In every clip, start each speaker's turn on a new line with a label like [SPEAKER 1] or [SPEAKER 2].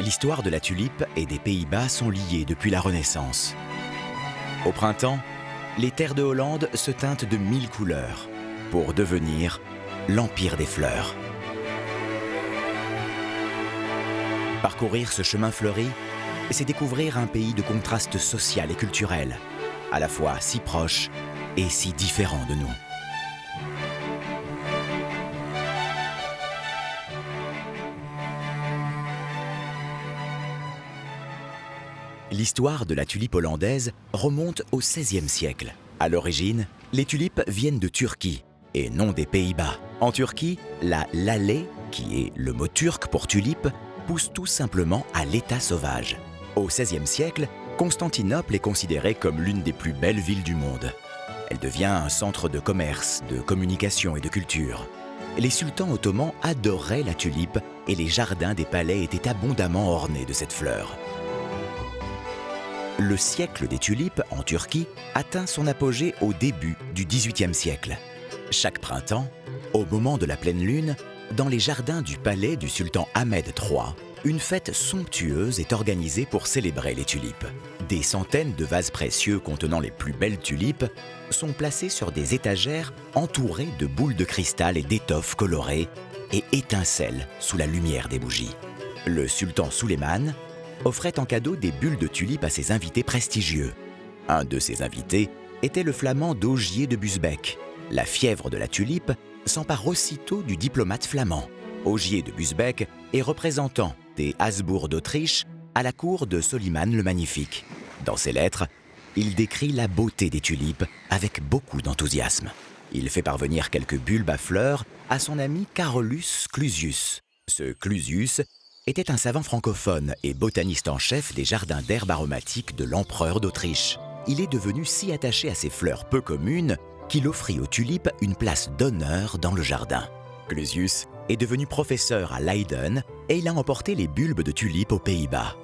[SPEAKER 1] L'histoire de la tulipe et des Pays-Bas sont liées depuis la Renaissance. Au printemps, les terres de Hollande se teintent de 1000 couleurs pour devenir l'Empire des fleurs. Parcourir ce chemin fleuri, c'est découvrir un pays de contraste social et culturel, à la fois si proche et si différent de nous. L'histoire de la tulipe hollandaise remonte au XVIe siècle. À l'origine, les tulipes viennent de Turquie et non des Pays-Bas. En Turquie, la lalée, qui est le mot turc pour tulipe, pousse tout simplement à l'état sauvage. Au XVIe siècle, Constantinople est considérée comme l'une des plus belles villes du monde. Elle devient un centre de commerce, de communication et de culture. Les sultans ottomans adoraient la tulipe et les jardins des palais étaient abondamment ornés de cette fleur. Le siècle des tulipes en Turquie atteint son apogée au début du XVIIIe siècle. Chaque printemps, au moment de la pleine lune, dans les jardins du palais du sultan Ahmed III, une fête somptueuse est organisée pour célébrer les tulipes. Des centaines de vases précieux contenant les plus belles tulipes sont placés sur des étagères entourées de boules de cristal et d'étoffes colorées et étincellent sous la lumière des bougies. Le sultan Suleiman offrait en cadeau des bulles de tulipes à ses invités prestigieux. Un de ces invités était le flamand d'Ogier de Busbecq. La fièvre de la tulipe s'empare aussitôt du diplomate flamand. Ogier de Busbecq est représentant des Habsbourg d'Autriche à la cour de Soliman le Magnifique. Dans ses lettres, il décrit la beauté des tulipes avec beaucoup d'enthousiasme. Il fait parvenir quelques bulbes à fleurs à son ami Carolus Clusius. Ce Clusius était un savant francophone et botaniste en chef des jardins d'herbes aromatiques de l'empereur d'Autriche. Il est devenu si attaché à ces fleurs peu communes qu'il offrit aux tulipes une place d'honneur dans le jardin. Clusius est devenu professeur à Leiden et il a emporté les bulbes de tulipes aux Pays-Bas.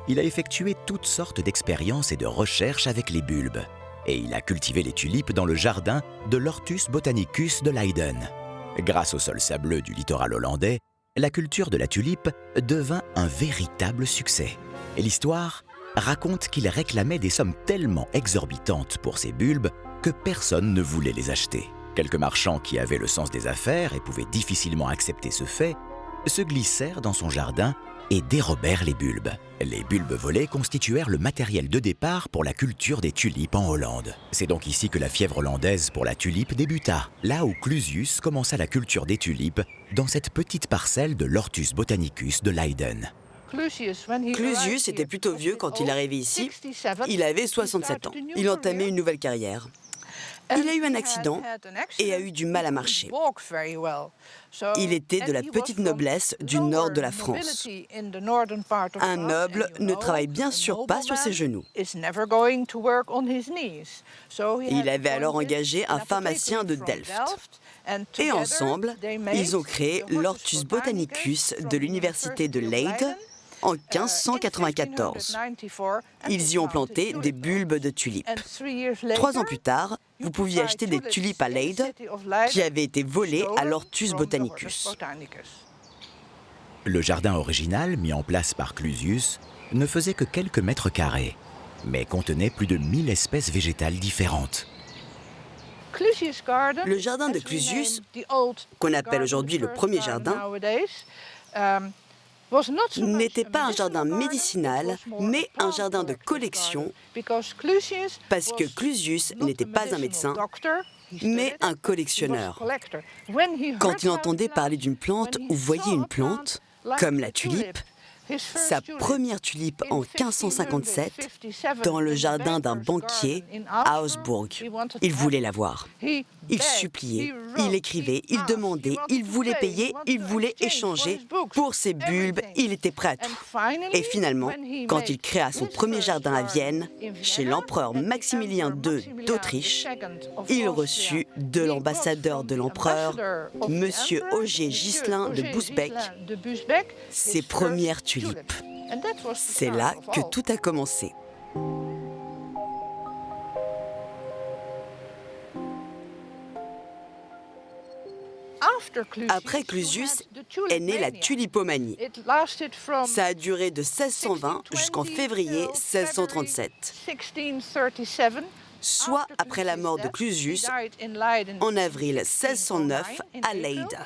[SPEAKER 1] Il a effectué toutes sortes d'expériences et de recherches avec les bulbes. Et il a cultivé les tulipes dans le jardin de l'Hortus botanicus de Leiden. Grâce au sol sableux du littoral hollandais, la culture de la tulipe devint un véritable succès. Et l'histoire raconte qu'il réclamait des sommes tellement exorbitantes pour ces bulbes que personne ne voulait les acheter. Quelques marchands qui avaient le sens des affaires et pouvaient difficilement accepter ce fait, se glissèrent dans son jardin et dérobèrent les bulbes. Les bulbes volés constituèrent le matériel de départ pour la culture des tulipes en Hollande. C'est donc ici que la fièvre hollandaise pour la tulipe débuta, là où Clusius commença la culture des tulipes dans cette petite parcelle de l'Hortus botanicus de Leiden.
[SPEAKER 2] Clusius était plutôt vieux quand il est arrivé ici. Il avait 67 ans. Il entamait une nouvelle carrière. Il a eu un accident et a eu du mal à marcher. Il était de la petette noblesse du nord de la France. Un noble ne travaille bien sûr pas sur ses genoux. Il avait alors engagé un pharmacien de Delft. Et ensemble, ils ont créé l'Hortus botanicus de l'université de Leyde en 1594. Ils y ont planté des bulbes de tulipes. 3 ans plus tard, vous pouviez acheter des tulipes à Leyde qui avaient été volées à l'Hortus botanicus.
[SPEAKER 1] Le jardin original, mis en place par Clusius, ne faisait que quelques mètres carrés, mais contenait plus de 1000 espèces végétales différentes.
[SPEAKER 2] Le jardin de Clusius, qu'on appelle aujourd'hui le premier jardin, n'était pas un jardin médicinal, mais un jardin de collection, parce que Clusius n'était pas un médecin, mais un collectionneur. Quand il entendait parler d'une plante ou voyait une plante, comme la tulipe, sa première tulipe en 1557 dans le jardin d'un banquier à Habsbourg. Il voulait la voir. Il suppliait, il écrivait, il demandait, il voulait payer, il voulait échanger. Pour ses bulbes, il était prêt à tout. Et finalement, quand il créa son premier jardin à Vienne, chez l'empereur Maximilien II d'Autriche, il reçut de l'ambassadeur de l'empereur, M. Ogier Ghislain de Busbecq, ses premières tulipes. C'est là que tout a commencé. Après Clusius est née la tulipomanie. Ça a duré de 1620 jusqu'en février 1637. Soit après la mort de Clusius, en avril 1609 à Leyde.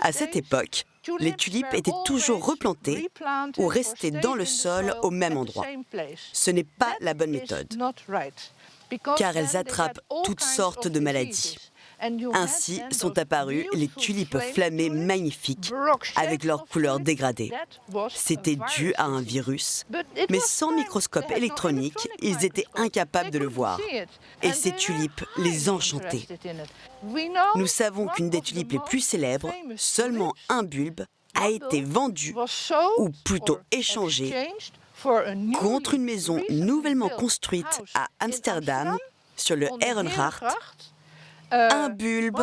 [SPEAKER 2] À cette époque, les tulipes étaient toujours replantées ou restées dans le sol au même endroit. Ce n'est pas la bonne méthode, car elles attrapent toutes sortes de maladies. Ainsi sont apparues les tulipes flammées magnifiques avec leurs couleurs dégradées. C'était dû à un virus, mais sans microscope électronique, ils étaient incapables de le voir. Et ces tulipes les enchantaient. Nous savons qu'une des tulipes les plus célèbres, seulement un bulbe, a été vendu, ou plutôt échangé, contre une maison nouvellement construite à Amsterdam, sur le Ehrengracht. Un bulbe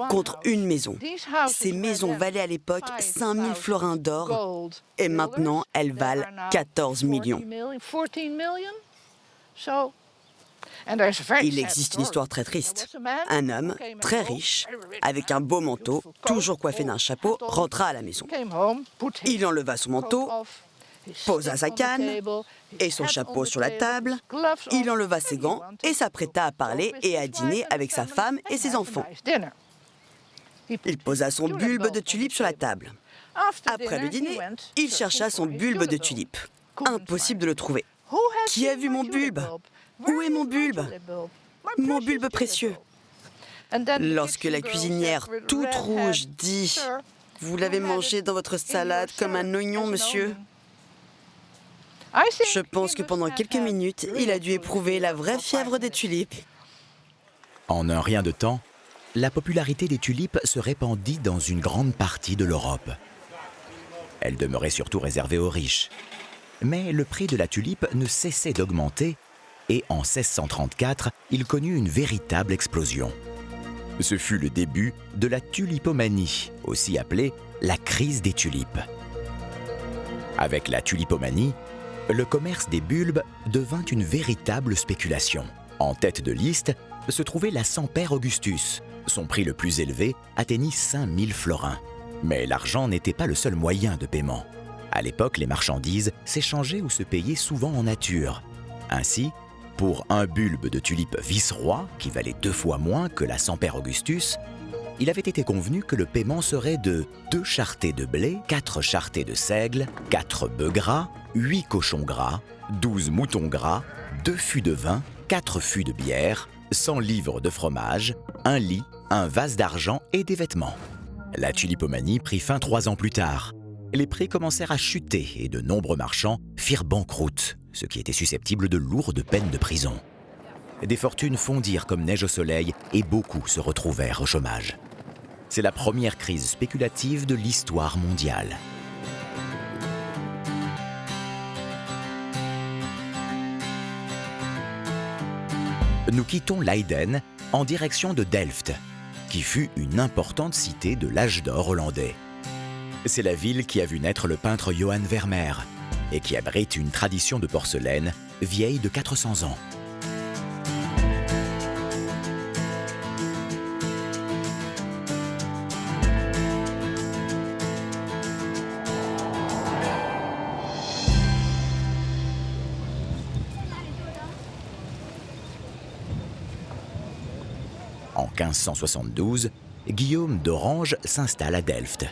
[SPEAKER 2] contre une maison. Ces maisons valaient à l'époque 5000 florins d'or et maintenant elles valent 14 millions. Il existe une histoire très triste. Un homme très riche, avec un beau manteau, toujours coiffé d'un chapeau, rentra à la maison. Il enleva son manteau, posa sa canne et son chapeau sur la table, il enleva ses gants et s'apprêta à parler et à dîner avec sa femme et ses enfants. Il posa son bulbe de tulipe sur la table. Après le dîner, il chercha son bulbe de tulipe. Impossible de le trouver. Qui a vu mon bulbe? Où est mon bulbe? Mon bulbe précieux. Lorsque la cuisinière, toute rouge, dit « Vous l'avez mangé dans votre salade comme un oignon, monsieur ?» Je pense que pendant quelques minutes, il a dû éprouver la vraie fièvre des tulipes.
[SPEAKER 1] En un rien de temps, la popularité des tulipes se répandit dans une grande partie de l'Europe. Elle demeurait surtout réservée aux riches. Mais le prix de la tulipe ne cessait d'augmenter et en 1634, il connut une véritable explosion. Ce fut le début de la tulipomanie, aussi appelée la crise des tulipes. Avec la tulipomanie, le commerce des bulbes devint une véritable spéculation. En tête de liste se trouvait la Semper Augustus. Son prix le plus élevé atteignit 5000 florins. Mais l'argent n'était pas le seul moyen de paiement. À l'époque, les marchandises s'échangeaient ou se payaient souvent en nature. Ainsi, pour un bulbe de tulipe vice-roi, qui valait 2 fois moins que la Semper Augustus, il avait été convenu que le paiement serait de 2 charretées de blé, 4 charretées de seigle, 4 bœufs gras, 8 cochons gras, 12 moutons gras, 2 fûts de vin, 4 fûts de bière, 100 livres de fromage, un lit, un vase d'argent et des vêtements. La tulipomanie prit fin 3 ans plus tard. Les prix commencèrent à chuter et de nombreux marchands firent banqueroute, ce qui était susceptible de lourdes peines de prison. Des fortunes fondirent comme neige au soleil et beaucoup se retrouvèrent au chômage. C'est la première crise spéculative de l'histoire mondiale. Nous quittons Leiden en direction de Delft, qui fut une importante cité de l'âge d'or hollandais. C'est la ville qui a vu naître le peintre Johan Vermeer et qui abrite une tradition de porcelaine vieille de 400 ans. En 1572, Guillaume d'Orange s'installe à Delft.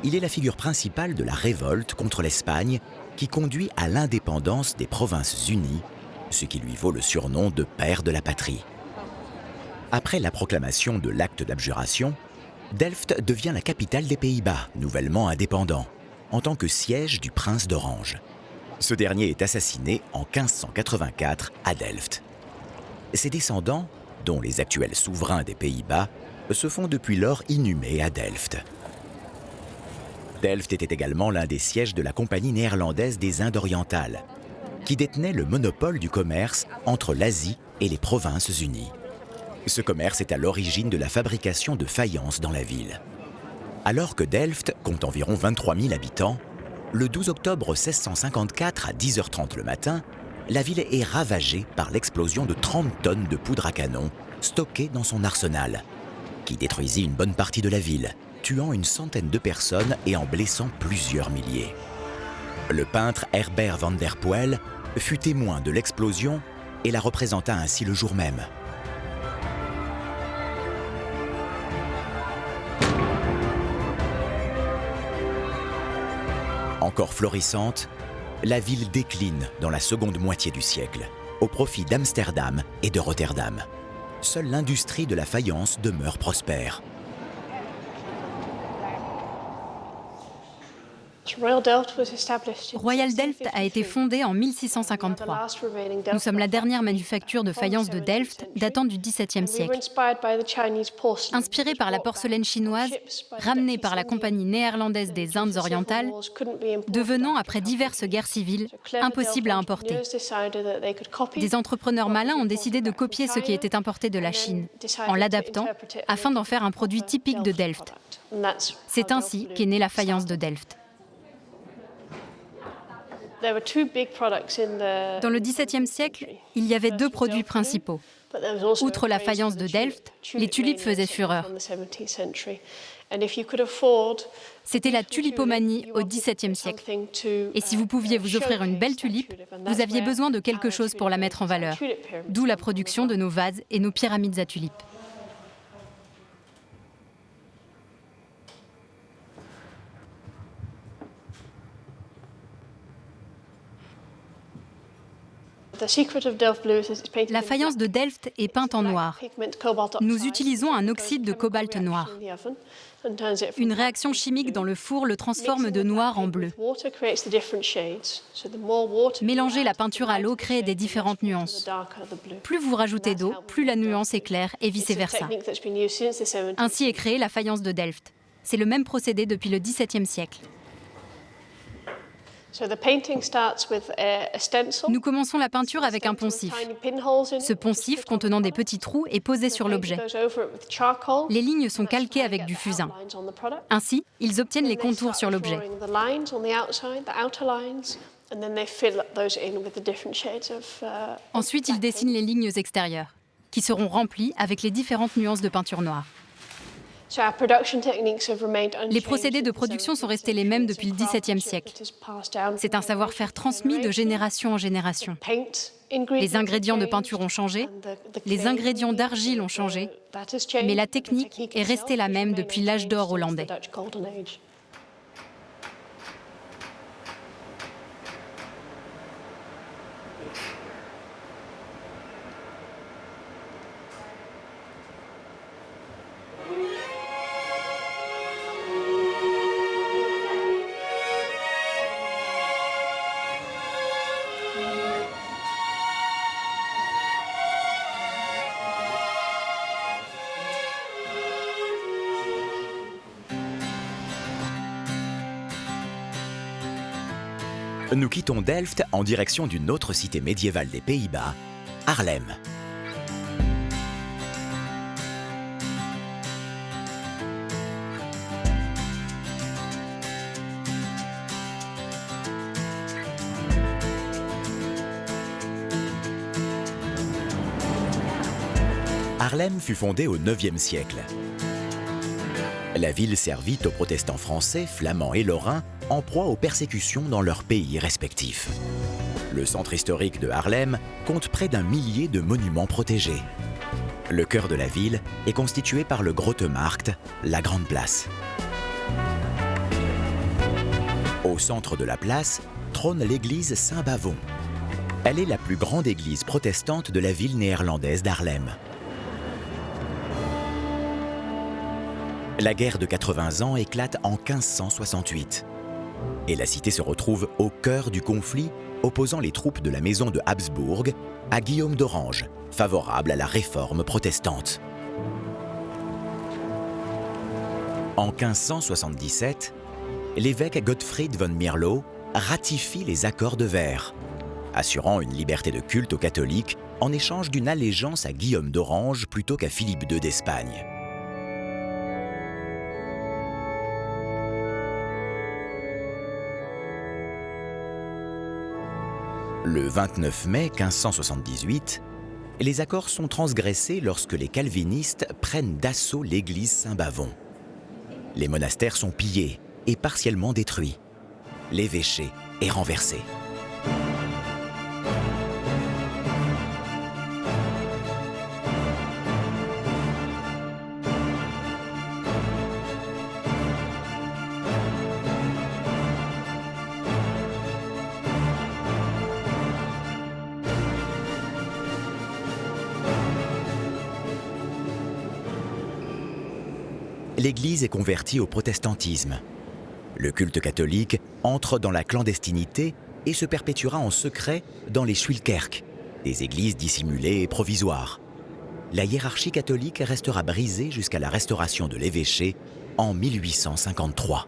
[SPEAKER 1] Il est la figure principale de la révolte contre l'Espagne qui conduit à l'indépendance des Provinces-Unies, ce qui lui vaut le surnom de père de la patrie. Après la proclamation de l'acte d'abjuration, Delft devient la capitale des Pays-Bas, nouvellement indépendant, en tant que siège du prince d'Orange. Ce dernier est assassiné en 1584 à Delft. Ses descendants, dont les actuels souverains des Pays-Bas, se font depuis lors inhumés à Delft. Delft était également l'un des sièges de la Compagnie néerlandaise des Indes orientales, qui détenait le monopole du commerce entre l'Asie et les Provinces-Unies. Ce commerce est à l'origine de la fabrication de faïences dans la ville. Alors que Delft compte environ 23 000 habitants, le 12 octobre 1654 à 10h30 le matin, la ville est ravagée par l'explosion de 30 tonnes de poudre à canon stockée dans son arsenal, qui détruisit une bonne partie de la ville, tuant une centaine de personnes et en blessant plusieurs milliers. Le peintre Herbert van der Poel fut témoin de l'explosion et la représenta ainsi le jour même. Encore florissante, la ville décline dans la seconde moitié du siècle, au profit d'Amsterdam et de Rotterdam. Seule l'industrie de la faïence demeure prospère.
[SPEAKER 3] Royal Delft a été fondée en 1653. Nous sommes la dernière manufacture de faïence de Delft datant du XVIIe siècle. Inspirée par la porcelaine chinoise, ramenée par la compagnie néerlandaise des Indes orientales, devenant, après diverses guerres civiles, impossible à importer. Des entrepreneurs malins ont décidé de copier ce qui était importé de la Chine, en l'adaptant afin d'en faire un produit typique de Delft. C'est ainsi qu'est née la faïence de Delft. Dans le XVIIe siècle, il y avait deux produits principaux. Outre la faïence de Delft, les tulipes faisaient fureur. C'était la tulipomanie au XVIIe siècle. Et si vous pouviez vous offrir une belle tulipe, vous aviez besoin de quelque chose pour la mettre en valeur. D'où la production de nos vases et nos pyramides à tulipes. La faïence de Delft est peinte en noir. Nous utilisons un oxyde de cobalt noir. Une réaction chimique dans le four le transforme de noir en bleu. Mélanger la peinture à l'eau crée des différentes nuances. Plus vous rajoutez d'eau, plus la nuance est claire et vice-versa. Ainsi est créée la faïence de Delft. C'est le même procédé depuis le XVIIe siècle. Nous commençons la peinture avec un poncif. Ce poncif, contenant des petits trous, est posé sur l'objet. Les lignes sont calquées avec du fusain. Ainsi, ils obtiennent les contours sur l'objet. Ensuite, ils dessinent les lignes extérieures, qui seront remplies avec les différentes nuances de peinture noire. Les procédés de production sont restés les mêmes depuis le XVIIe siècle. C'est un savoir-faire transmis de génération en génération. Les ingrédients de peinture ont changé, les ingrédients d'argile ont changé, mais la technique est restée la même depuis l'âge d'or hollandais.
[SPEAKER 1] Nous quittons Delft en direction d'une autre cité médiévale des Pays-Bas, Haarlem. Haarlem fut fondée au IXe siècle. La ville servit aux protestants français, flamands et lorrains en proie aux persécutions dans leurs pays respectifs. Le centre historique de Haarlem compte près d'1 millier de monuments protégés. Le cœur de la ville est constitué par le Grote Markt, la Grande Place. Au centre de la place trône l'église Saint-Bavon. Elle est la plus grande église protestante de la ville néerlandaise d'Haarlem. La guerre de 80 ans éclate en 1568 et la cité se retrouve au cœur du conflit opposant les troupes de la maison de Habsbourg à Guillaume d'Orange, favorable à la réforme protestante. En 1577, l'évêque Gottfried von Mierlo ratifie les accords de Vert, assurant une liberté de culte aux catholiques en échange d'une allégeance à Guillaume d'Orange plutôt qu'à Philippe II d'Espagne. Le 29 mai 1578, Les accords sont transgressés lorsque les calvinistes prennent d'assaut l'église Saint-Bavon. Les monastères sont pillés et partiellement détruits. L'évêché est renversé. L'Église est convertie au protestantisme. Le culte catholique entre dans la clandestinité et se perpétuera en secret dans les Schuylkerk, des églises dissimulées et provisoires. La hiérarchie catholique restera brisée jusqu'à la restauration de l'évêché en 1853.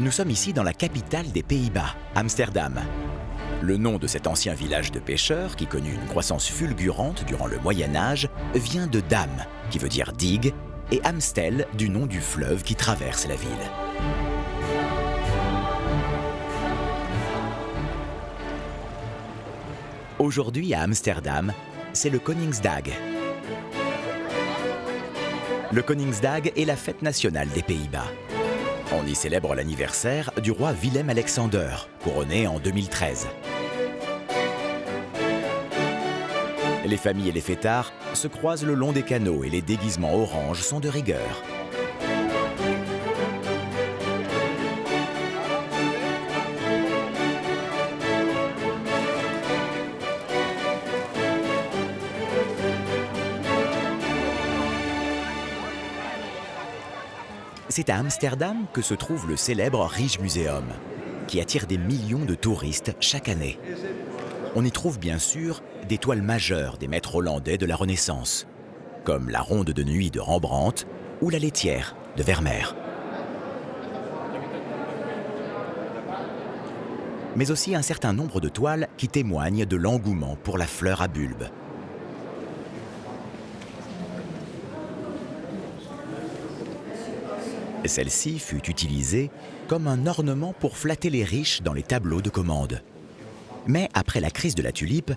[SPEAKER 1] Nous sommes ici dans la capitale des Pays-Bas, Amsterdam. Le nom de cet ancien village de pêcheurs, qui connut une croissance fulgurante durant le Moyen-Âge, vient de Dam, qui veut dire digue, et Amstel, du nom du fleuve qui traverse la ville. Aujourd'hui à Amsterdam, c'est le Koningsdag. Le Koningsdag est la fête nationale des Pays-Bas. On y célèbre l'anniversaire du roi Willem-Alexander, couronné en 2013. Les familles et les fêtards se croisent le long des canaux et les déguisements orange sont de rigueur. C'est à Amsterdam que se trouve le célèbre Rijksmuseum, qui attire des millions de touristes chaque année. On y trouve bien sûr des toiles majeures des maîtres hollandais de la Renaissance, comme la Ronde de nuit de Rembrandt ou la Laitière de Vermeer. Mais aussi un certain nombre de toiles qui témoignent de l'engouement pour la fleur à bulbes. Celle-ci fut utilisée comme un ornement pour flatter les riches dans les tableaux de commande. Mais après la crise de la tulipe,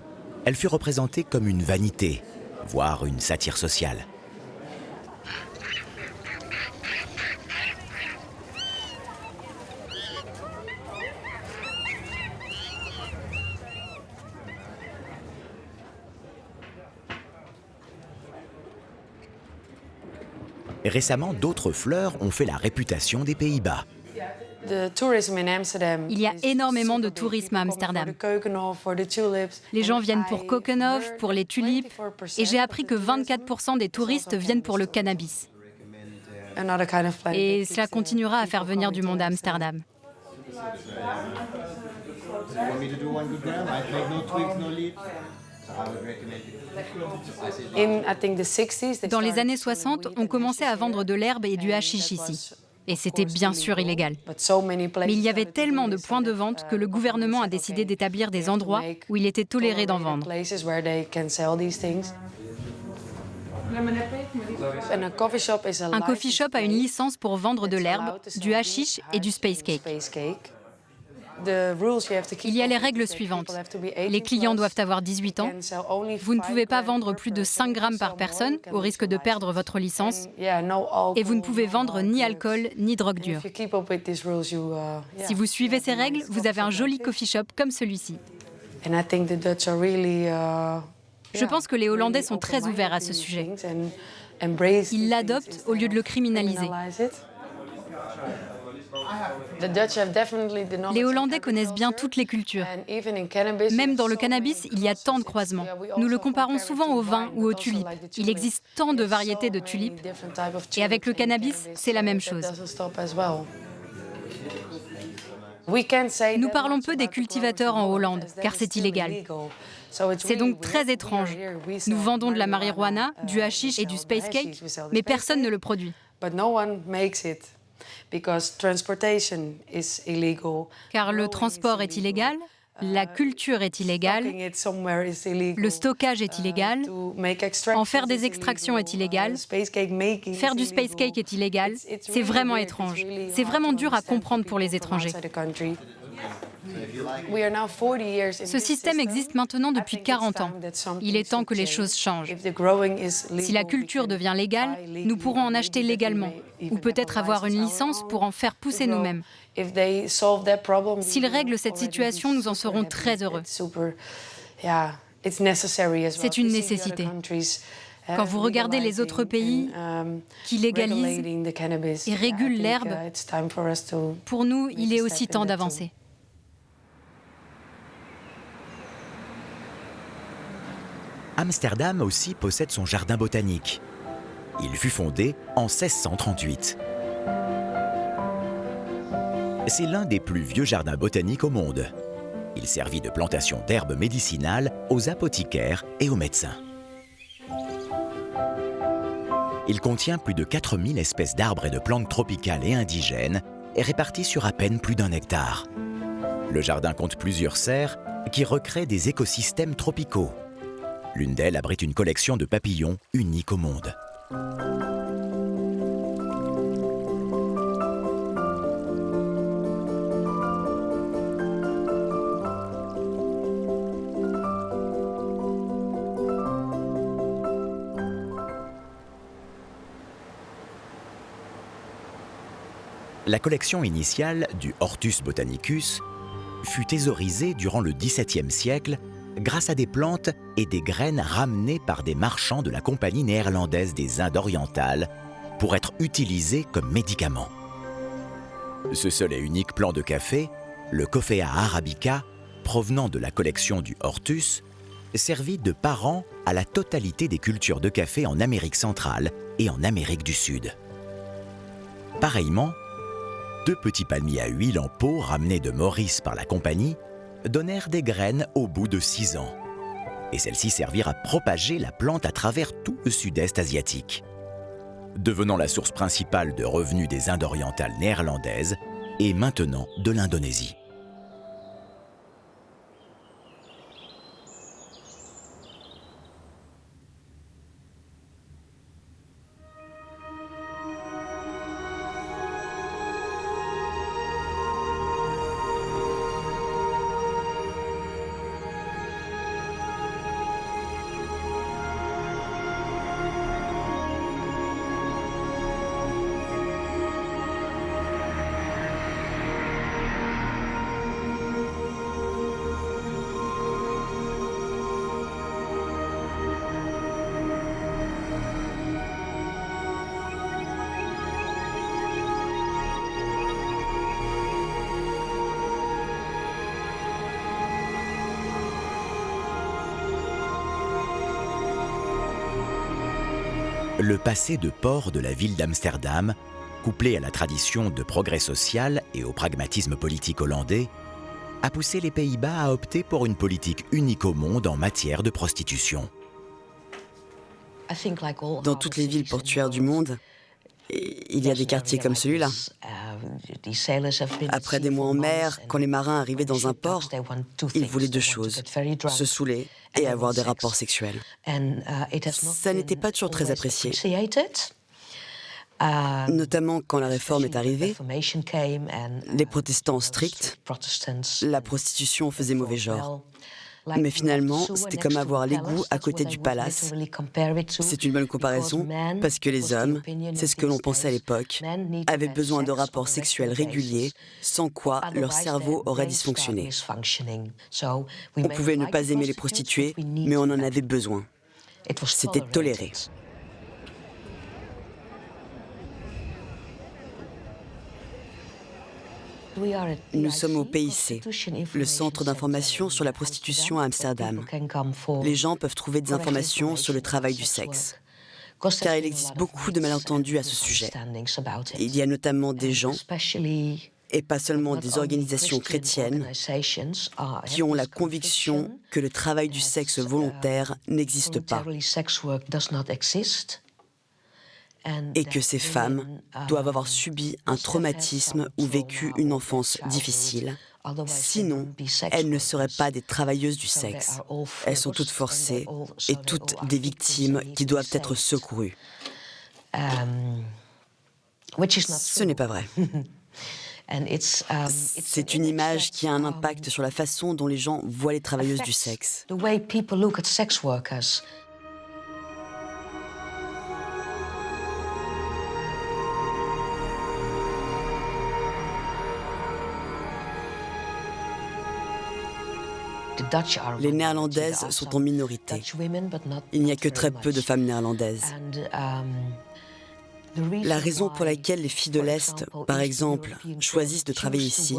[SPEAKER 1] elle fut représentée comme une vanité, voire une satire sociale. Récemment, d'autres fleurs ont fait la réputation des Pays-Bas.
[SPEAKER 3] Il y a énormément de tourisme à Amsterdam. Les gens viennent pour Kokenhof, pour les tulipes, et j'ai appris que 24% des touristes viennent pour le cannabis. Et cela continuera à faire venir du monde à Amsterdam. Dans les années 60, on commençait à vendre de l'herbe et du hashish ici. Et c'était bien sûr illégal. Mais il y avait tellement de points de vente que le gouvernement a décidé d'établir des endroits où il était toléré d'en vendre. Un coffee shop a une licence pour vendre de l'herbe, du hashish et du space cake. Il y a les règles suivantes. Les clients doivent avoir 18 ans. Vous ne pouvez pas vendre plus de 5 grammes par personne, au risque de perdre votre licence. Et vous ne pouvez vendre ni alcool, ni drogue dure. Si vous suivez ces règles, vous avez un joli coffee shop comme celui-ci. Je pense que les Hollandais sont très ouverts à ce sujet. Ils l'adoptent au lieu de le criminaliser. Les Hollandais connaissent bien toutes les cultures. Même dans le cannabis, il y a tant de croisements. Nous le comparons souvent au vin ou aux tulipes. Il existe tant de variétés de tulipes. Et avec le cannabis, c'est la même chose. Nous parlons peu des cultivateurs en Hollande, car c'est illégal. C'est donc très étrange. Nous vendons de la marijuana, du hashish et du space cake, mais personne ne le produit. Car le transport est illégal, la culture est illégale, le stockage est illégal, en faire des extractions est illégal, faire du space cake est illégal. C'est vraiment étrange. C'est vraiment dur à comprendre pour les étrangers. Ce système existe maintenant depuis 40 ans. Il est temps que les choses changent. Si la culture devient légale, nous pourrons en acheter légalement, ou peut-être avoir une licence pour en faire pousser nous-mêmes. S'ils règlent cette situation, nous en serons très heureux. C'est une nécessité. Quand vous regardez les autres pays qui légalisent et régulent l'herbe, pour nous, il est aussi temps d'avancer.
[SPEAKER 1] Amsterdam aussi possède son jardin botanique. Il fut fondé en 1638. C'est l'un des plus vieux jardins botaniques au monde. Il servit de plantation d'herbes médicinales aux apothicaires et aux médecins. Il contient plus de 4000 espèces d'arbres et de plantes tropicales et indigènes et réparties sur à peine plus d'1 hectare. Le jardin compte plusieurs serres qui recréent des écosystèmes tropicaux. L'une d'elles abrite une collection de papillons unique au monde. La collection initiale du Hortus botanicus fut thésaurisée durant le XVIIe siècle grâce à des plantes et des graines ramenées par des marchands de la Compagnie néerlandaise des Indes orientales pour être utilisées comme médicaments. Ce seul et unique plant de café, le Coffea arabica, provenant de la collection du Hortus, servit de parent à la totalité des cultures de café en Amérique centrale et en Amérique du Sud. Pareillement, 2 petits palmiers à huile en pot ramenés de Maurice par la compagnie donnèrent des graines au bout de 6 ans. Et celles-ci servirent à propager la plante à travers tout le sud-est asiatique, devenant la source principale de revenus des Indes orientales néerlandaises et maintenant de l'Indonésie. Le passé de port de la ville d'Amsterdam, couplé à la tradition de progrès social et au pragmatisme politique hollandais, a poussé les Pays-Bas à opter pour une politique unique au monde en matière de prostitution.
[SPEAKER 2] Dans toutes les villes portuaires du monde, il y a des quartiers comme celui-là. Après des mois en mer, quand les marins arrivaient dans un port, ils voulaient 2 choses, se saouler et avoir des rapports sexuels. Ça n'était pas toujours très apprécié. Notamment quand la réforme est arrivée, les protestants stricts, la prostitution faisait mauvais genre. Mais finalement, c'était comme avoir l'égout à côté du palace. C'est une bonne comparaison, parce que les hommes, c'est ce que l'on pensait à l'époque, avaient besoin de rapports sexuels réguliers, sans quoi leur cerveau aurait dysfonctionné. On pouvait ne pas aimer les prostituées, mais on en avait besoin. C'était toléré. Nous sommes au PIC, le centre d'information sur la prostitution à Amsterdam. Les gens peuvent trouver des informations sur le travail du sexe, car il existe beaucoup de malentendus à ce sujet. Il y a notamment des gens, et pas seulement des organisations chrétiennes qui ont la conviction que le travail du sexe volontaire n'existe pas et que ces femmes doivent avoir subi un traumatisme ou vécu une enfance difficile. Sinon, elles ne seraient pas des travailleuses du sexe. Elles sont toutes forcées et toutes des victimes qui doivent être secourues. Ce n'est pas vrai. C'est une image qui a un impact sur la façon dont les gens voient les travailleuses du sexe. Les Néerlandaises sont en minorité. Il n'y a que très peu de femmes néerlandaises. La raison pour laquelle les filles de l'Est, par exemple, choisissent de travailler ici,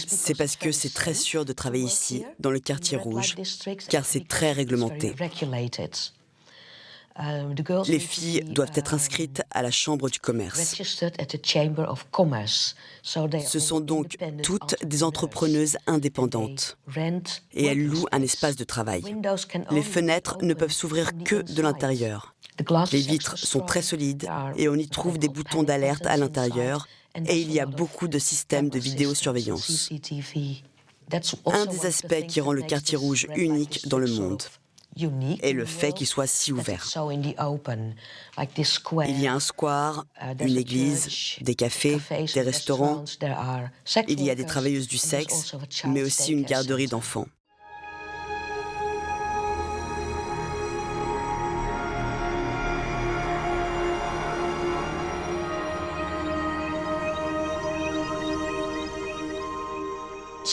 [SPEAKER 2] c'est parce que c'est très sûr de travailler ici, dans le quartier rouge, car c'est très réglementé. Les filles doivent être inscrites à la Chambre du commerce. Ce sont donc toutes des entrepreneuses indépendantes et elles louent un espace de travail. Les fenêtres ne peuvent s'ouvrir que de l'intérieur. Les vitres sont très solides et on y trouve des boutons d'alerte à l'intérieur et il y a beaucoup de systèmes de vidéosurveillance. Un des aspects qui rend le quartier rouge unique dans le monde est le fait qu'il soit si ouvert. Il y a un square, une église, des cafés, des restaurants. Il y a des travailleuses du sexe, mais aussi une garderie d'enfants.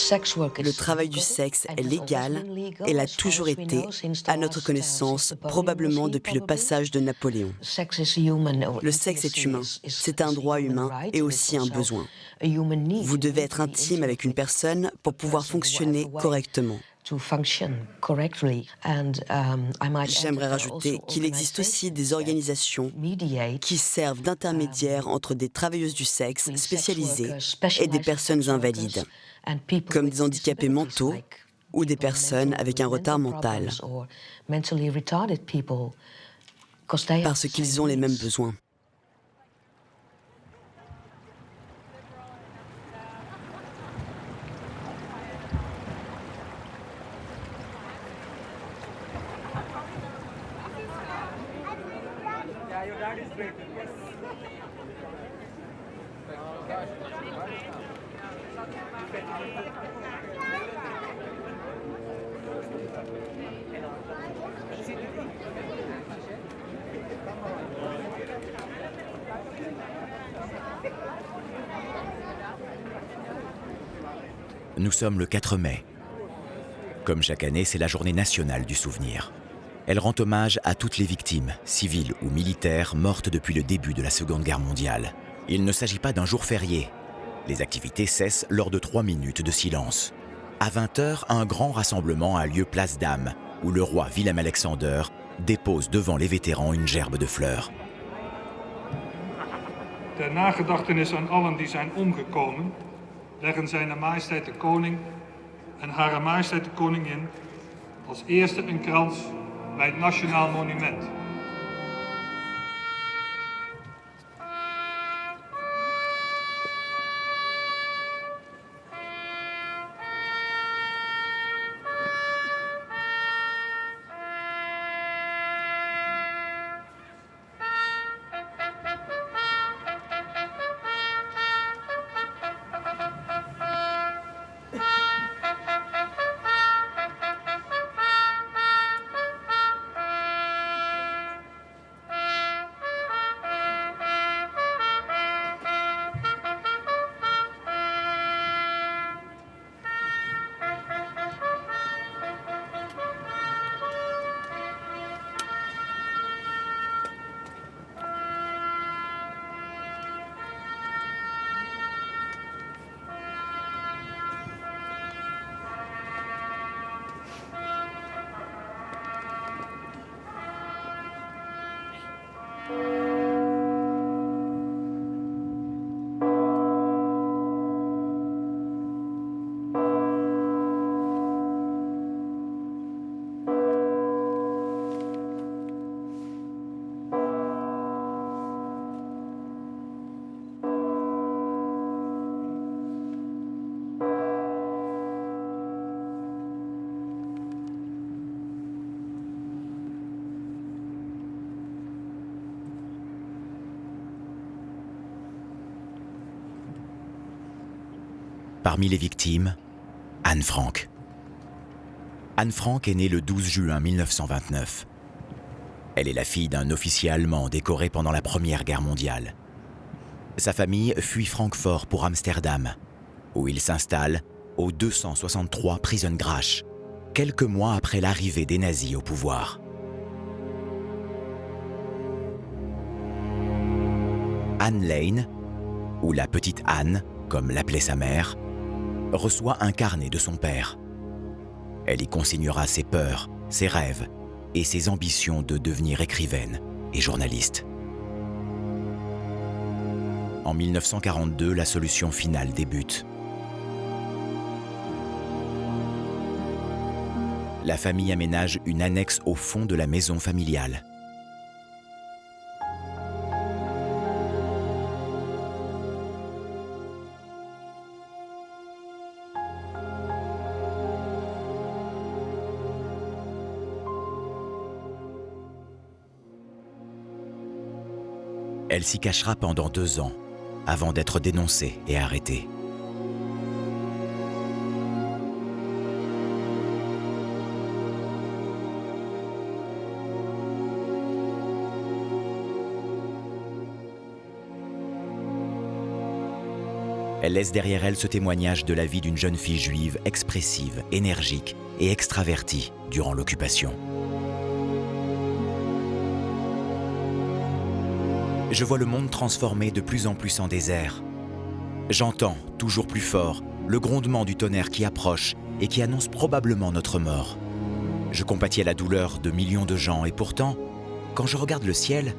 [SPEAKER 2] Le travail du sexe est légal et l'a toujours été, à notre connaissance, probablement depuis le passage de Napoléon. Le sexe est humain, c'est un droit humain et aussi un besoin. Vous devez être intime avec une personne pour pouvoir fonctionner correctement. J'aimerais rajouter qu'il existe aussi des organisations qui servent d'intermédiaires entre des travailleuses du sexe spécialisées et des personnes invalides, comme des handicapés mentaux ou des personnes avec un retard mental, parce qu'ils ont les mêmes besoins.
[SPEAKER 1] Nous sommes le 4 mai. Comme chaque année, c'est la journée nationale du souvenir. Elle rend hommage à toutes les victimes, civiles ou militaires, mortes depuis le début de la Seconde Guerre mondiale. Il ne s'agit pas d'un jour férié. Les activités cessent lors de 3 minutes de silence. À 20h, un grand rassemblement a lieu place Dam, où le roi Willem-Alexander dépose devant les vétérans une gerbe de fleurs.
[SPEAKER 4] Ter nagedachtenis aan allen die zijn omgekomen, leggen Zijne Majesteit de Koning en Hare Majesteit de Koningin als eerste een krans bij het Nationaal Monument.
[SPEAKER 1] Parmi les victimes, Anne Frank. Anne Frank est née le 12 juin 1929. Elle est la fille d'un officier allemand décoré pendant la Première Guerre mondiale. Sa famille fuit Francfort pour Amsterdam, où il s'installe au 263 Priesengracht, quelques mois après l'arrivée des nazis au pouvoir. Anne Lane, ou la petite Anne, comme l'appelait sa mère, reçoit un carnet de son père. Elle y consignera ses peurs, ses rêves et ses ambitions de devenir écrivaine et journaliste. En 1942, la solution finale débute. La famille aménage une annexe au fond de la maison familiale. Elle s'y cachera pendant 2 ans, avant d'être dénoncée et arrêtée. Elle laisse derrière elle ce témoignage de la vie d'une jeune fille juive expressive, énergique et extravertie durant l'occupation. Je vois le monde transformé de plus en plus en désert. J'entends, toujours plus fort, le grondement du tonnerre qui approche et qui annonce probablement notre mort. Je compatis à la douleur de millions de gens et pourtant, quand je regarde le ciel,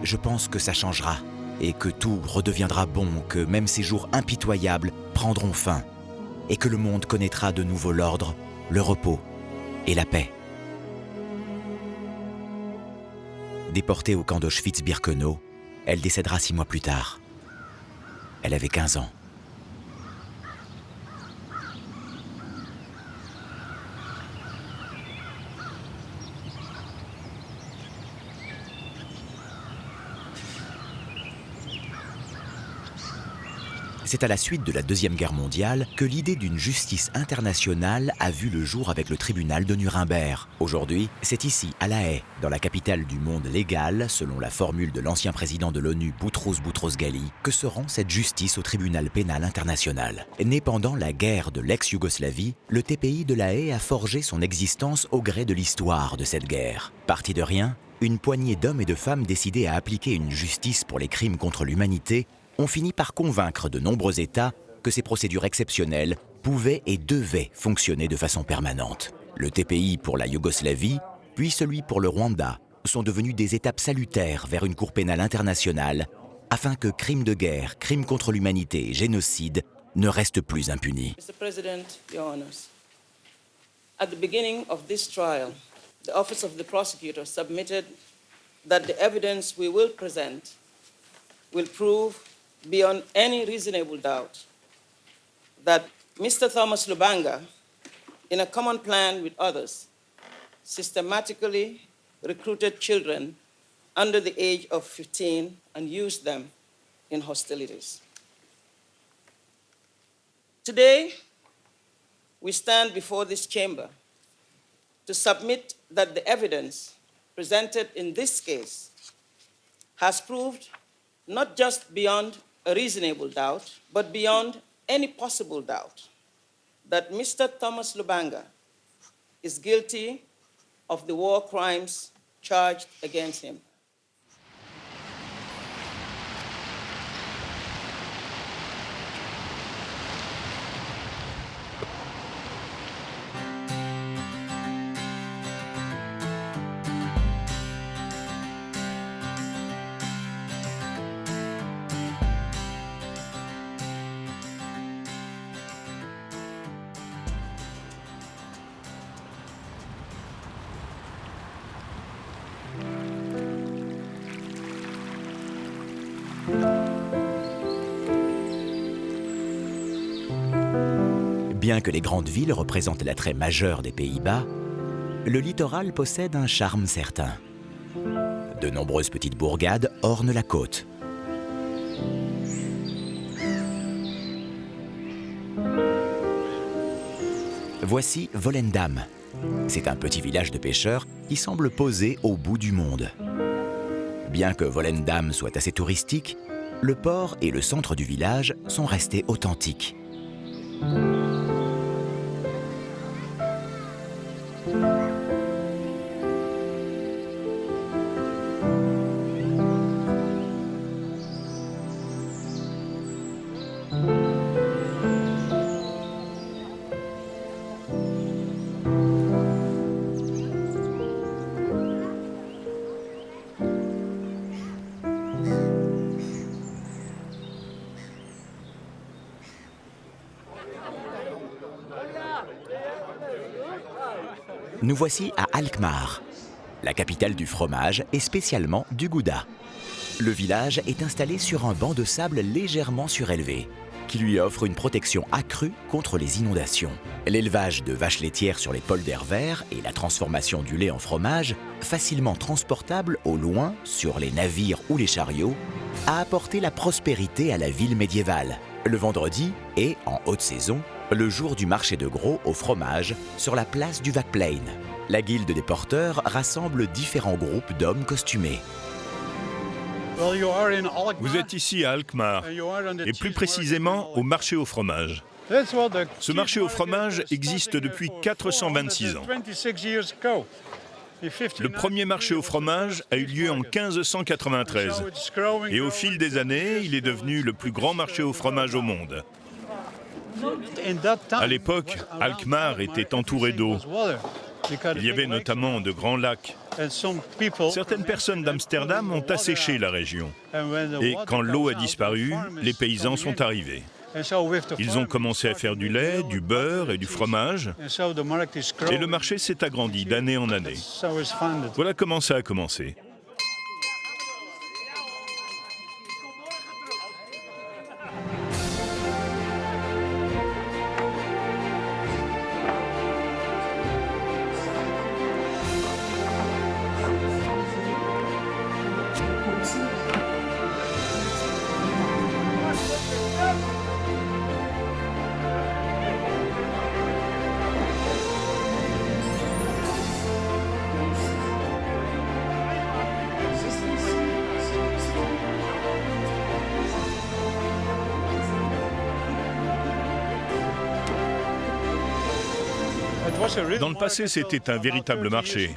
[SPEAKER 1] je pense que ça changera et que tout redeviendra bon, que même ces jours impitoyables prendront fin et que le monde connaîtra de nouveau l'ordre, le repos et la paix. Déportée au camp d'Auschwitz-Birkenau, elle décédera 6 mois plus tard. Elle avait 15 ans. C'est à la suite de la Deuxième Guerre mondiale que l'idée d'une justice internationale a vu le jour avec le tribunal de Nuremberg. Aujourd'hui, c'est ici, à La Haye, dans la capitale du monde légal, selon la formule de l'ancien président de l'ONU Boutros Boutros-Ghali, que se rend cette justice au tribunal pénal international. Né pendant la guerre de l'ex-Yougoslavie, le TPI de La Haye a forgé son existence au gré de l'histoire de cette guerre. Parti de rien, une poignée d'hommes et de femmes décidés à appliquer une justice pour les crimes contre l'humanité ont fini par convaincre de nombreux États que ces procédures exceptionnelles pouvaient et devaient fonctionner de façon permanente. Le TPI pour la Yougoslavie, puis celui pour le Rwanda, sont devenus des étapes salutaires vers une cour pénale internationale afin que crimes de guerre, crimes contre l'humanité et génocide ne restent plus impunis.
[SPEAKER 5] Mr. President, Your Honors, at the beginning of this trial, the Office of the Prosecutor submitted that the evidence we will present will prove beyond any reasonable doubt that Mr. Thomas Lubanga, in a common plan with others, systematically recruited children under the age of 15 and used them in hostilities. Today, we stand before this chamber to submit that the evidence presented in this case has proved not just beyond a reasonable doubt, but beyond any possible doubt, that Mr. Thomas Lubanga is guilty of the war crimes charged against him.
[SPEAKER 1] Bien que les grandes villes représentent l'attrait majeur des Pays-Bas, le littoral possède un charme certain. De nombreuses petites bourgades ornent la côte. Voici Volendam. C'est un petit village de pêcheurs qui semble posé au bout du monde. Bien que Volendam soit assez touristique, le port et le centre du village sont restés authentiques. Nous voici à Alkmaar, la capitale du fromage et spécialement du Gouda. Le village est installé sur un banc de sable légèrement surélevé, qui lui offre une protection accrue contre les inondations. L'élevage de vaches laitières sur les polders verts et la transformation du lait en fromage, facilement transportable au loin sur les navires ou les chariots, a apporté la prospérité à la ville médiévale. Le vendredi est, en haute saison, le jour du marché de gros au fromage sur la place du Vakplein. La guilde des porteurs rassemble différents groupes d'hommes costumés.
[SPEAKER 6] Vous êtes ici à Alkmaar, et plus précisément au marché au fromage. Ce marché au fromage existe depuis 426 ans. Le premier marché au fromage a eu lieu en 1593, et au fil des années, il est devenu le plus grand marché au fromage au monde. À l'époque, Alkmaar était entouré d'eau. Il y avait notamment de grands lacs. Certaines personnes d'Amsterdam ont asséché la région. Et quand l'eau a disparu, les paysans sont arrivés. Ils ont commencé à faire du lait, du beurre et du fromage. Et le marché s'est agrandi d'année en année. Voilà comment ça a commencé. Dans le passé, c'était un véritable marché.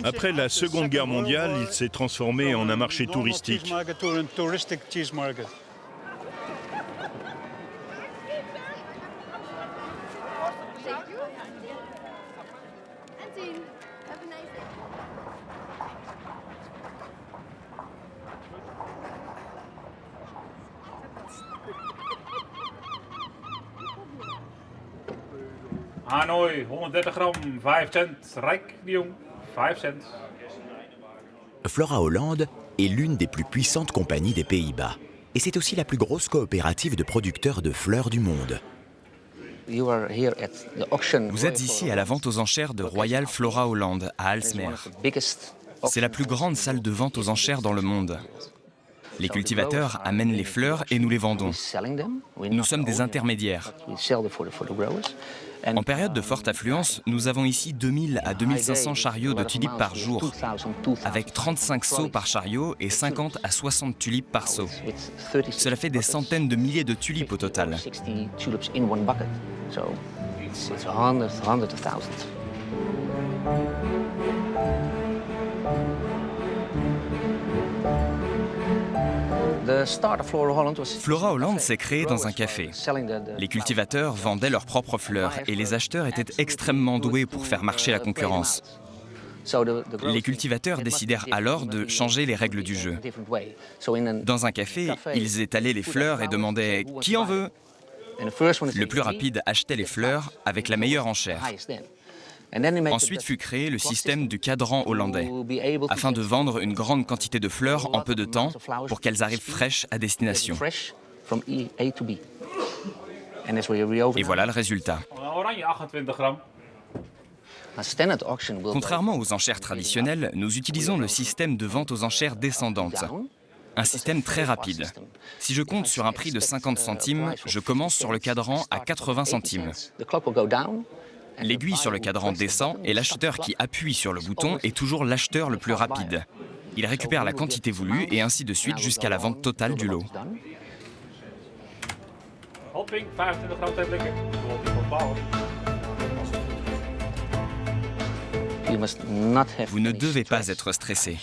[SPEAKER 6] Après la Seconde Guerre mondiale, il s'est transformé en un marché touristique.
[SPEAKER 7] Hanoi, 130 gram, 5 cents. Rijksmuseum, 5 cents.
[SPEAKER 1] Flora Holland est l'une des plus puissantes compagnies des Pays-Bas. Et c'est aussi la plus grosse coopérative de producteurs de fleurs du monde.
[SPEAKER 8] Vous êtes ici à la vente aux enchères de Royal Flora Holland à Aalsmeer. C'est la plus grande salle de vente aux enchères dans le monde. Les cultivateurs amènent les fleurs et nous les vendons. Nous sommes des intermédiaires. En période de forte affluence, nous avons ici 2000 à 2500 chariots de tulipes par jour, avec 35 seaux par chariot et 50 à 60 tulipes par seau. Cela fait des centaines de milliers de tulipes au total. Flora Holland s'est créée dans un café. Les cultivateurs vendaient leurs propres fleurs et les acheteurs étaient extrêmement doués pour faire marcher la concurrence. Les cultivateurs décidèrent alors de changer les règles du jeu. Dans un café, ils étalaient les fleurs et demandaient « Qui en veut ?» Le plus rapide achetait les fleurs avec la meilleure enchère. Ensuite fut créé le système du cadran hollandais, afin de vendre une grande quantité de fleurs en peu de temps pour qu'elles arrivent fraîches à destination. Et voilà le résultat. Contrairement aux enchères traditionnelles, nous utilisons le système de vente aux enchères descendante. Un système très rapide. Si je compte sur un prix de 50 centimes, je commence sur le cadran à 80 centimes. L'aiguille sur le cadran descend et l'acheteur qui appuie sur le bouton est toujours l'acheteur le plus rapide. Il récupère la quantité voulue et ainsi de suite jusqu'à la vente totale du lot.
[SPEAKER 7] Hoping, 25 gram theeblikken.
[SPEAKER 8] Vous ne devez pas être stressé.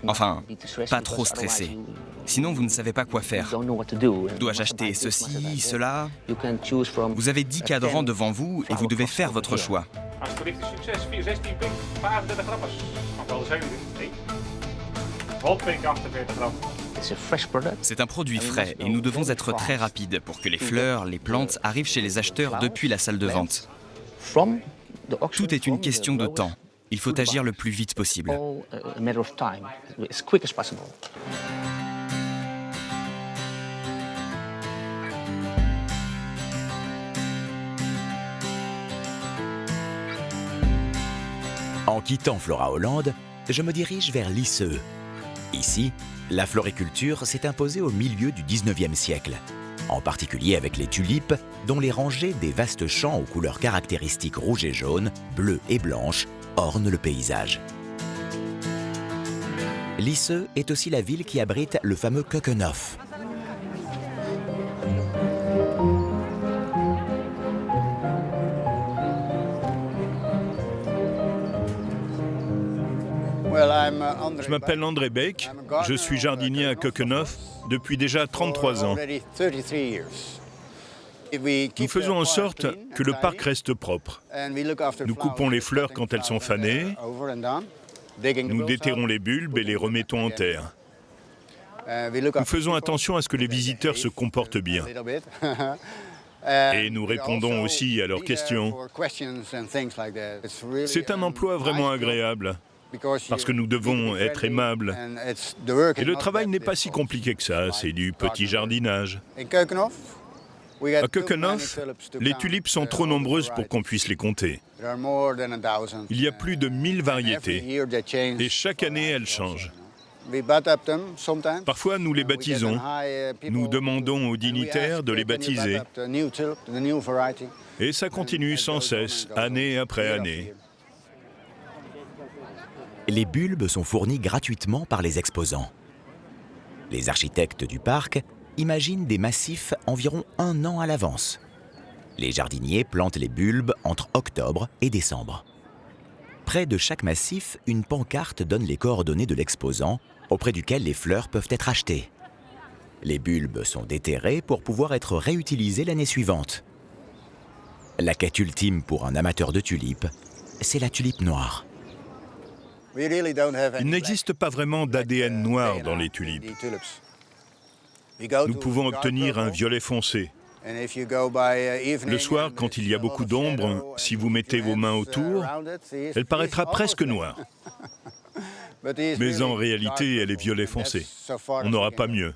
[SPEAKER 8] Enfin, pas trop stressé. Sinon, vous ne savez pas quoi faire. Dois-je acheter ceci, cela? Vous avez 10 cadrans devant vous et vous devez faire votre choix.
[SPEAKER 7] Alsjeblieft, succes. 4, 16 pink, 35 grappers. Nog wel de zenuwen. Nee. Hoping, 48 gram.
[SPEAKER 8] C'est un produit frais et nous devons être très rapides pour que les fleurs, les plantes arrivent chez les acheteurs depuis la salle de vente. Tout est une question de temps. Il faut agir le plus vite possible.
[SPEAKER 1] En quittant Flora Holland, je me dirige vers Lisseux. Ici, la floriculture s'est imposée au milieu du 19e siècle, en particulier avec les tulipes, dont les rangées des vastes champs aux couleurs caractéristiques rouges et jaunes, bleues et blanches, ornent le paysage. Lisseux est aussi la ville qui abrite le fameux Keukenhof.
[SPEAKER 6] Je m'appelle André Beek, je suis jardinier à Keukenhof depuis déjà 33 ans. Nous faisons en sorte que le parc reste propre. Nous coupons les fleurs quand elles sont fanées, nous déterrons les bulbes et les remettons en terre. Nous faisons attention à ce que les visiteurs se comportent bien. Et nous répondons aussi à leurs questions. C'est un emploi vraiment agréable, parce que nous devons être aimables. Et le travail n'est pas si compliqué que ça, c'est du petit jardinage. À Keukenhof, les tulipes sont trop nombreuses pour qu'on puisse les compter. Il y a plus de 1000 variétés, et chaque année elles changent. Parfois nous les baptisons, nous demandons aux dignitaires de les baptiser. Et ça continue sans cesse, année après année.
[SPEAKER 1] Les bulbes sont fournis gratuitement par les exposants. Les architectes du parc imaginent des massifs environ 1 an à l'avance. Les jardiniers plantent les bulbes entre octobre et décembre. Près de chaque massif, une pancarte donne les coordonnées de l'exposant auprès duquel les fleurs peuvent être achetées. Les bulbes sont déterrés pour pouvoir être réutilisés l'année suivante. La quête ultime pour un amateur de tulipes, c'est la tulipe noire.
[SPEAKER 6] Il n'existe pas vraiment d'ADN noir dans les tulipes. Nous pouvons obtenir un violet foncé. Le soir, quand il y a beaucoup d'ombre, si vous mettez vos mains autour, elle paraîtra presque noire. Mais en réalité, elle est violet foncé. On n'aura pas mieux.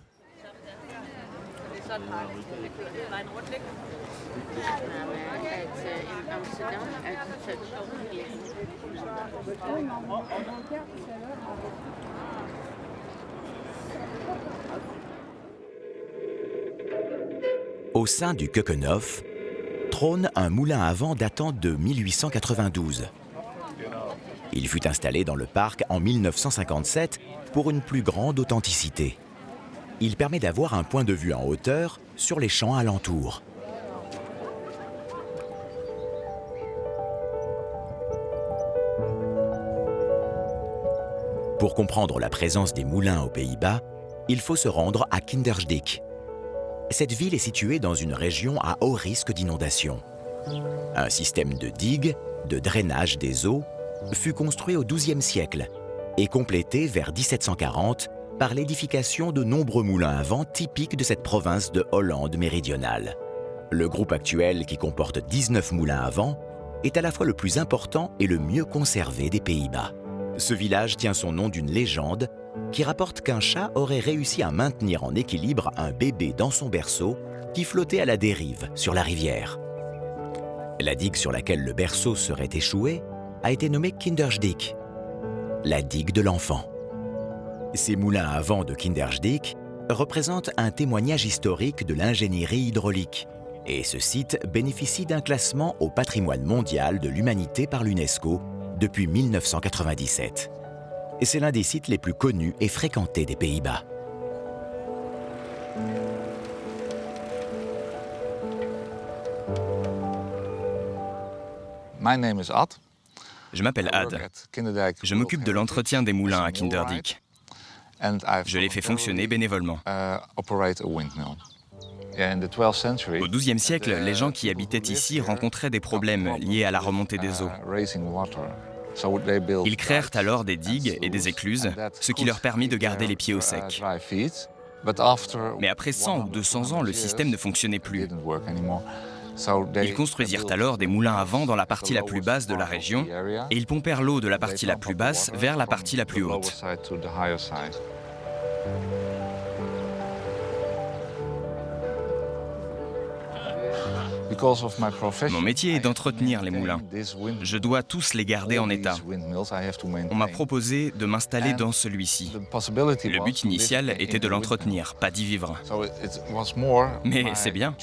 [SPEAKER 1] Au sein du Keukenhof, trône un moulin à vent datant de 1892. Il fut installé dans le parc en 1957 pour une plus grande authenticité. Il permet d'avoir un point de vue en hauteur sur les champs alentours. Pour comprendre la présence des moulins aux Pays-Bas, il faut se rendre à Kindersdijk. Cette ville est située dans une région à haut risque d'inondation. Un système de digues, de drainage des eaux, fut construit au XIIe siècle et complété vers 1740 par l'édification de nombreux moulins à vent typiques de cette province de Hollande méridionale. Le groupe actuel, qui comporte 19 moulins à vent, est à la fois le plus important et le mieux conservé des Pays-Bas. Ce village tient son nom d'une légende qui rapporte qu'un chat aurait réussi à maintenir en équilibre un bébé dans son berceau qui flottait à la dérive sur la rivière. La digue sur laquelle le berceau serait échoué a été nommée Kindersdijk, la digue de l'enfant. Ces moulins à vent de Kindersteg représentent un témoignage historique de l'ingénierie hydraulique. Et ce site bénéficie d'un classement au patrimoine mondial de l'humanité par l'UNESCO depuis 1997. Et c'est l'un des sites les plus connus et fréquentés des Pays-Bas.
[SPEAKER 8] Je m'appelle Ad. Je m'occupe de l'entretien des moulins à Kindersteg. Je les fais fonctionner bénévolement. Au XIIe siècle, les gens qui habitaient ici rencontraient des problèmes liés à la remontée des eaux. Ils créèrent alors des digues et des écluses, ce qui leur permit de garder les pieds au sec. Mais après 100 ou 200 ans, le système ne fonctionnait plus. Ils construisirent alors des moulins à vent dans la partie la plus basse de la région et ils pompèrent l'eau de la partie la plus basse vers la partie la plus haute. Mon métier est d'entretenir les moulins. Je dois tous les garder en état. On m'a proposé de m'installer dans celui-ci. Le but initial était de l'entretenir, pas d'y vivre. Mais c'est bien.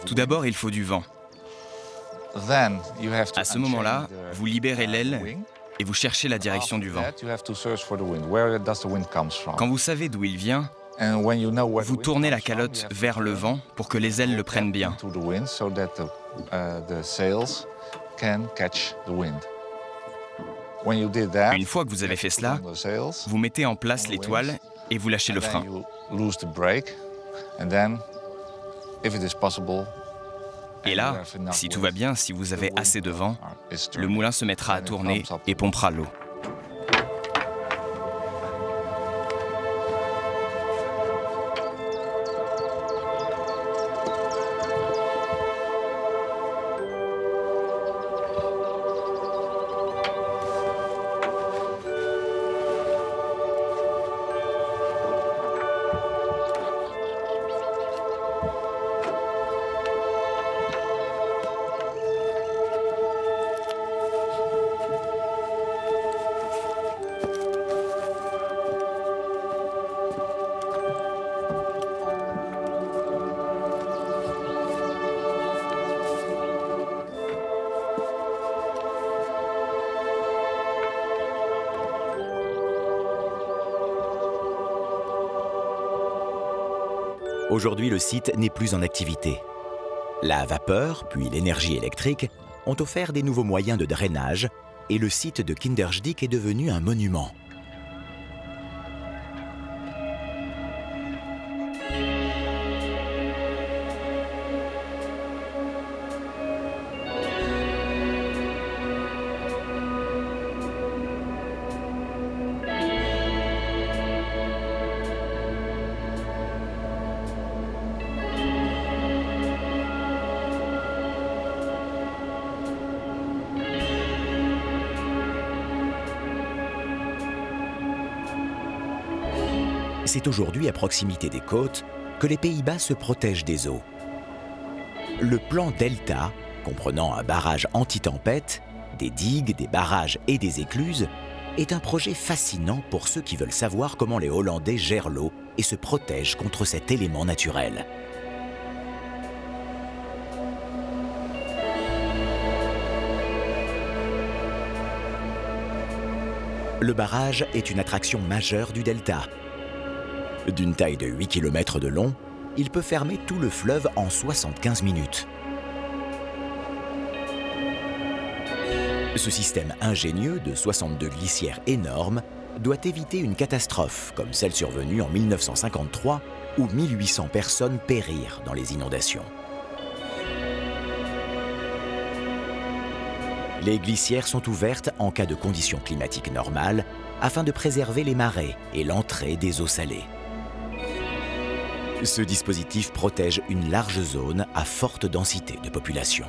[SPEAKER 8] Tout d'abord, il faut du vent. À ce moment-là, vous libérez l'aile et vous cherchez la direction du vent. Quand vous savez d'où il vient, vous tournez la calotte vers le vent pour que les ailes le prennent bien. Une fois que vous avez fait cela, vous mettez en place l'étoile et vous lâchez le frein. Et là, si tout va bien, si vous avez assez de vent, le moulin se mettra à tourner et pompera l'eau.
[SPEAKER 1] Aujourd'hui, le site n'est plus en activité. La vapeur, puis l'énergie électrique, ont offert des nouveaux moyens de drainage et le site de Kindersteg est devenu un monument. C'est aujourd'hui à proximité des côtes que les Pays-Bas se protègent des eaux. Le plan Delta, comprenant un barrage anti-tempête, des digues, des barrages et des écluses, est un projet fascinant pour ceux qui veulent savoir comment les Hollandais gèrent l'eau et se protègent contre cet élément naturel. Le barrage est une attraction majeure du delta. D'une taille de 8 km de long, il peut fermer tout le fleuve en 75 minutes. Ce système ingénieux de 62 glissières énormes doit éviter une catastrophe comme celle survenue en 1953 où 1800 personnes périrent dans les inondations. Les glissières sont ouvertes en cas de conditions climatiques normales afin de préserver les marais et l'entrée des eaux salées. Ce dispositif protège une large zone à forte densité de population.